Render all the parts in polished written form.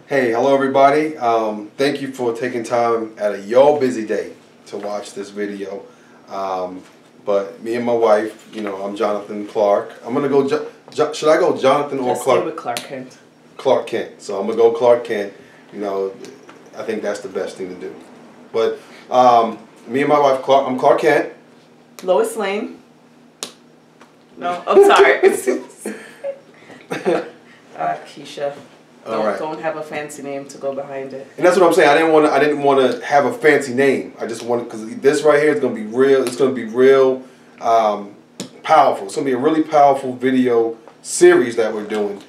Hey, hello everybody. Thank you for taking time out of your busy day to watch this video. But me and my wife, I'm Jonathan Clarke. I'm gonna go. Should I go Jonathan or Let's Clarke? stay with Clarke Kent. Clarke Kent. So I'm gonna go Clarke Kent. I think that's the best thing to do. But me and my wife, I'm Clarke Kent. Lois Lane. No, I'm sorry. Keisha. Don't have a fancy name to go behind it. And that's what I'm saying. I didn't want to have a fancy name. I just wanted, because this right here is going to be real. It's going to be real powerful. It's going to be a really powerful video series that we're doing.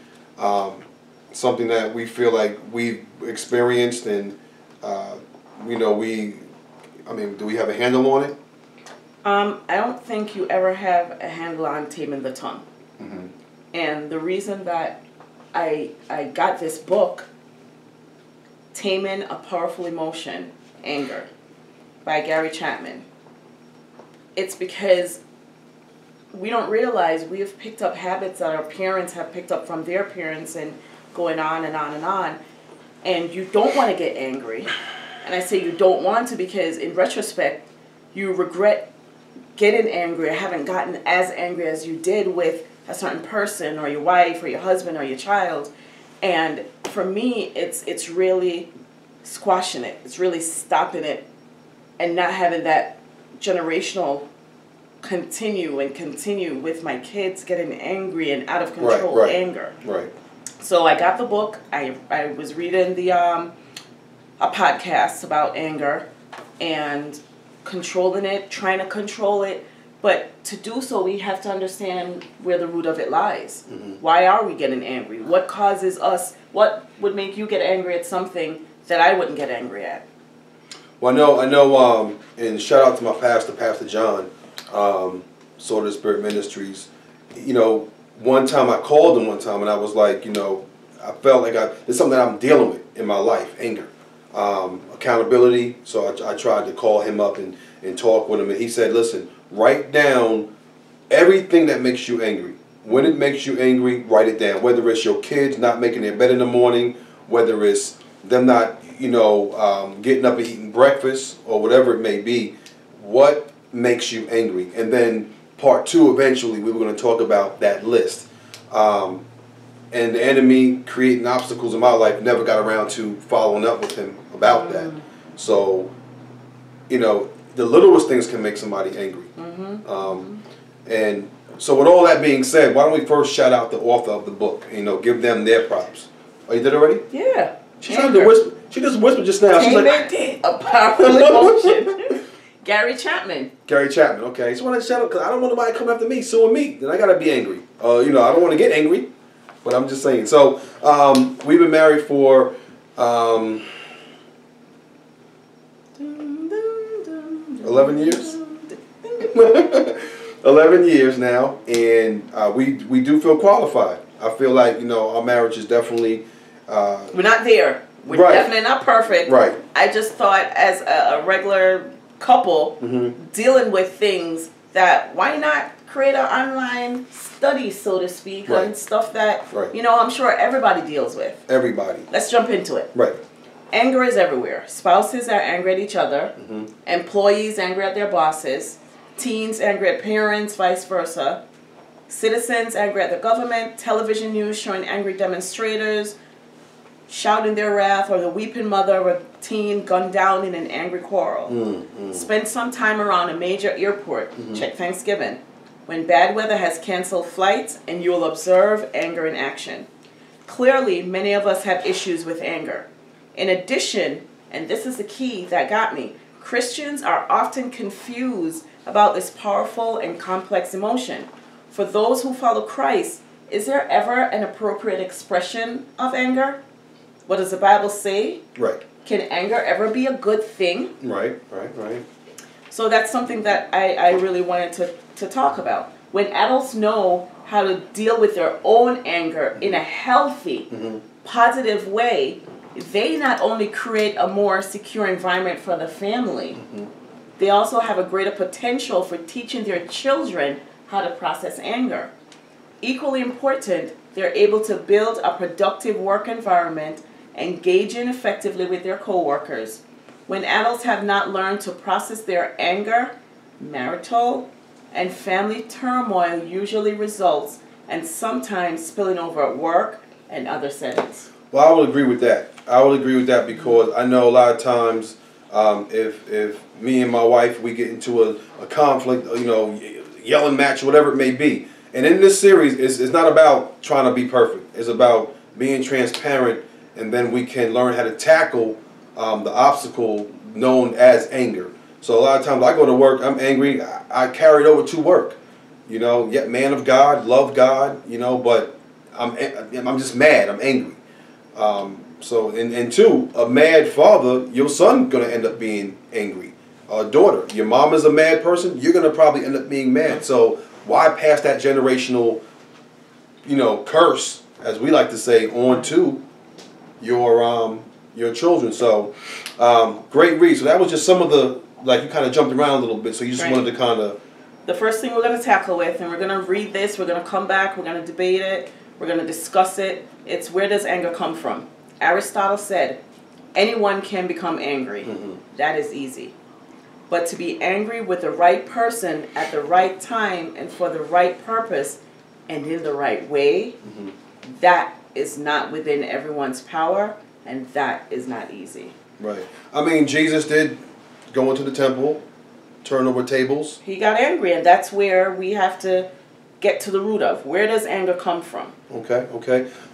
Something that we feel like we've experienced, and do we have a handle on it? I don't think you ever have a handle on taming the tongue. Mm-hmm. And the reason that I got this book, Taming a Powerful Emotion, Anger, by Gary Chapman, it's because we don't realize we have picked up habits that our parents have picked up from their parents, and going on and on and on. And you don't want to get angry. And I say you don't want to because in retrospect, you regret getting angry or haven't gotten as angry as you did with a certain person or your wife or your husband or your child. And for me, it's really squashing it. It's really stopping it and not having that generational continue with my kids getting angry and out of control anger. Right. So I got the book. I was reading a podcast about anger and controlling it, trying to control it. But to do so, we have to understand where the root of it lies. Mm-hmm. Why are we getting angry? What causes us? What would make you get angry at something that I wouldn't get angry at? Well, I know, and shout out to my pastor, Pastor John, Sword of the Spirit Ministries. One time I called him and I was like, I felt like it's something that I'm dealing with in my life, anger, accountability. So I tried to call him up and talk with him, and he said, listen, write down everything that makes you angry. When it makes you angry, write it down. Whether it's your kids not making their bed in the morning, whether it's them not, getting up and eating breakfast, or whatever it may be, what makes you angry? And then part two, eventually, we were going to talk about that list. And the enemy creating obstacles in my life, never got around to following up with him about that. So, the littlest things can make somebody angry. And so with all that being said, why don't we first shout out the author of the book, give them their props. Oh, you did already? Yeah. She started to whisper. She just whispered just now. She's like, I did. A powerful emotion. Gary Chapman. Gary Chapman, okay. So I want to shout out, because I don't want nobody coming after me, suing me. Then I got to be angry. I don't want to get angry, but I'm just saying. So we've been married for 11 years. 11 years now, and we do feel qualified. I feel like our marriage is definitely. We're not there. We're definitely not perfect. Right. I just thought, as a regular couple, dealing with things, that why not create an online study, so to speak, on stuff that I'm sure everybody deals with. Everybody. Let's jump into it. Right. Anger is everywhere. Spouses are angry at each other. Employees angry at their bosses. Teens angry at parents, vice versa. Citizens angry at the government. Television news showing angry demonstrators shouting their wrath, or the weeping mother of a teen gunned down in an angry quarrel. Spend some time around a major airport. Check Thanksgiving, when bad weather has canceled flights, and you will observe anger in action. Clearly, many of us have issues with anger. In addition, and this is the key that got me, Christians are often confused about this powerful and complex emotion. For those who follow Christ, is there ever an appropriate expression of anger? What does the Bible say? Right. Can anger ever be a good thing? Right. So that's something that I really wanted to talk about. When adults know how to deal with their own anger in a healthy, positive way, they not only create a more secure environment for the family, they also have a greater potential for teaching their children how to process anger. Equally important, they're able to build a productive work environment engaging effectively with their coworkers. When adults have not learned to process their anger, marital and family turmoil usually results and sometimes spilling over at work and other settings. Well, I would agree with that. I would agree with that because I know a lot of times if me and my wife, we get into a conflict, yelling match, whatever it may be. And in this series, it's not about trying to be perfect. It's about being transparent, and then we can learn how to tackle the obstacle known as anger. So a lot of times I go to work, I'm angry, I carry it over to work. Yet man of God, love God, but I'm just mad, I'm angry. And two, a mad father, your son gonna end up being angry. Daughter, your mom is a mad person, you're gonna probably end up being mad. So why pass that generational, curse, as we like to say, on to your children? So great read. So that was just some of the, like, you kind of jumped around a little bit, so you just wanted to kind of. The first thing we're going to tackle with, and we're going to read this, we're going to come back, we're going to debate it, we're going to discuss it. It's where does anger come from? Aristotle said, anyone can become angry. Mm-hmm. That is easy. But to be angry with the right person at the right time and for the right purpose and in the right way, mm-hmm. that is not within everyone's power, and that is not easy. Right. I mean, Jesus did go into the temple, turn over tables. He got angry, and that's where we have to get to the root of. Where does anger come from? Okay.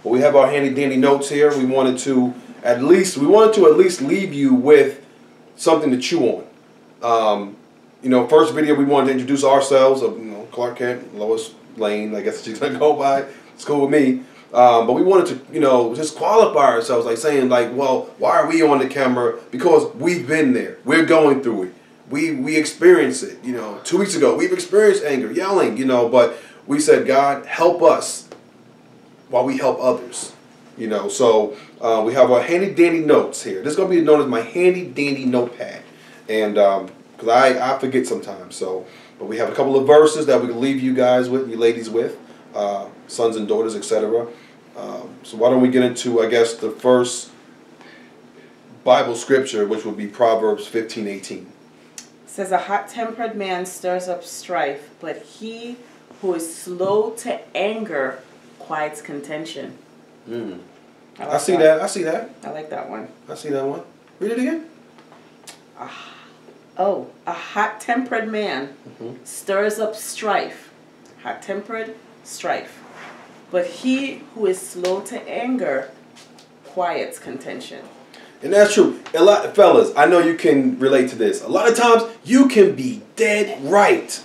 Well, we have our handy dandy notes here. We wanted to at least leave you with something to chew on. First video we wanted to introduce ourselves of Clarke Kent, Lois Lane, I guess she's gonna go by. It's cool with me. But we wanted to, just qualify ourselves, like saying, well, why are we on the camera? Because we've been there. We're going through it. We experienced it. 2 weeks ago, we've experienced anger, yelling, but we said, God, help us while we help others. So we have our handy dandy notes here. This is going to be known as my handy dandy notepad. And because I forget sometimes. But we have a couple of verses that we can leave you guys with, you ladies with, sons and daughters, etc. So why don't we get into, I guess, the first Bible scripture, which would be Proverbs 15:18. It says, a hot-tempered man stirs up strife, but he who is slow to anger quiets contention. I see that. I like that one. I see that one. Read it again. A hot-tempered man stirs up strife. Hot-tempered, strife. But he who is slow to anger quiets contention. And that's true. Fellas, I know you can relate to this. A lot of times you can be dead right,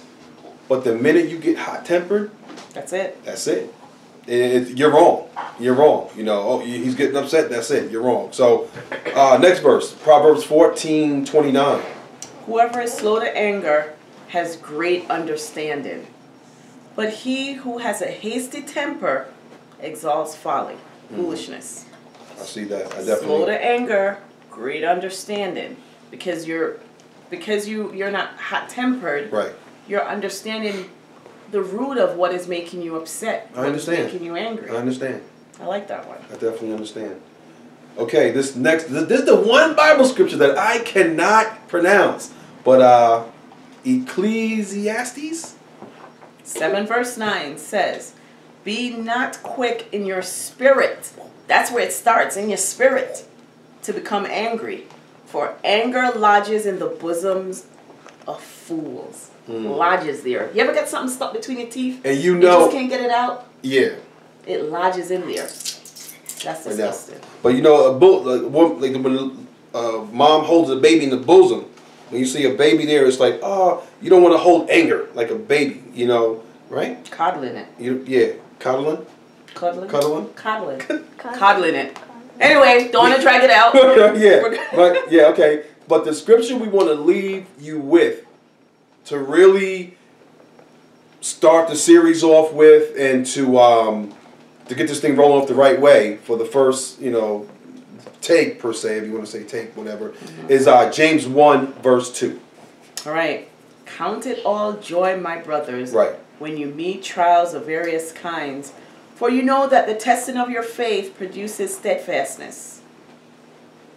but the minute you get hot-tempered, that's it. That's it. You're wrong. You're wrong. He's getting upset. That's it. You're wrong. So, next verse, Proverbs 14:29. Whoever is slow to anger has great understanding, but he who has a hasty temper exalts folly, foolishness. I see that. I definitely. Slow to anger, great understanding, because you're not hot-tempered. Right. You're understanding the root of what is making you upset. I understand. Making you angry. I understand. I like that one. I definitely understand. Okay, this is the one Bible scripture that I cannot pronounce, but Ecclesiastes 7 verse 9 says, "Be not quick in your spirit." That's where it starts, in your spirit, to become angry. For anger lodges in the bosoms of fools. Lodges there. You ever got something stuck between your teeth? And you just can't get it out? Yeah. It lodges in there. That's disgusting. But when mom holds a baby in the bosom, when you see a baby there, it's like, you don't want to hold anger like a baby, right? Coddling it. Coddling. Coddling it. Anyway, don't want to drag it out. Okay. But the scripture we want to leave you with, to really start the series off with, and to get this thing rolling off the right way for the first, take per se, if you want to say take, whatever, is James 1 verse 2. All right. Count it all joy, my brothers, right, when you meet trials of various kinds. For you know that the testing of your faith produces steadfastness.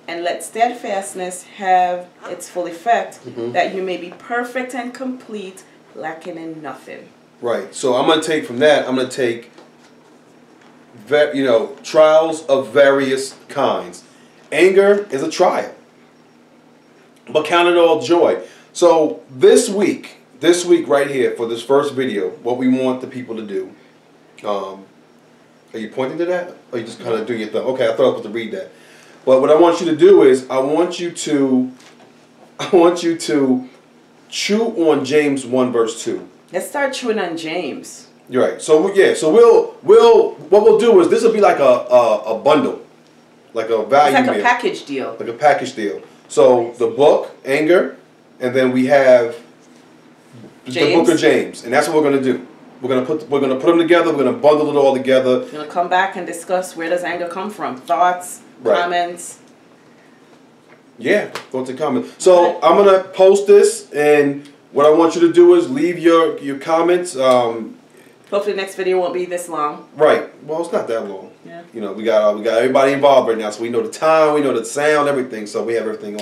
And let steadfastness have its full effect, Mm-hmm. that you may be perfect and complete, lacking in nothing. Right. So I'm going to take from that, I'm going to take, trials of various kinds. Anger is a trial, but count it all joy. So this week right here for this first video, what we want the people to do, are you pointing to that? Or you just kind of do your thing? Okay, I thought I was supposed to read that. But what I want you to do is I want you to chew on James 1 verse 2. Let's start chewing on James. You're right. So what we'll do is this will be like a bundle, like a value It's like meal. a package deal. Like a package deal. So the book, Anger, and then we have the book of James, and that's what we're going to do. We're gonna put them together. We're gonna bundle it all together. We're gonna come back and discuss, where does anger come from? Thoughts, Right. comments. Yeah, thoughts and comments. So I'm gonna post this, and what I want you to do is leave your comments. Hopefully the next video won't be this long. Right. Well, it's not that long. Yeah. You know, we got everybody involved right now, so we know the time, we know the sound, everything. So we have everything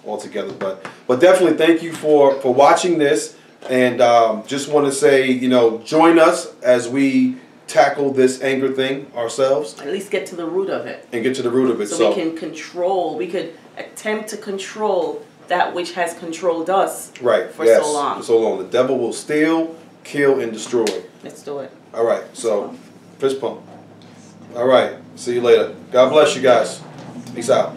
all together. But definitely thank you for watching this, and just want to say, join us as we tackle this anger thing ourselves. At least get to the root of it. And get to the root of it. So we could attempt to control that which has controlled us so long. For so long. The devil will steal, kill, and destroy. Let's do it. All right. So, fist pump. All right. See you later. God bless you guys. Peace out.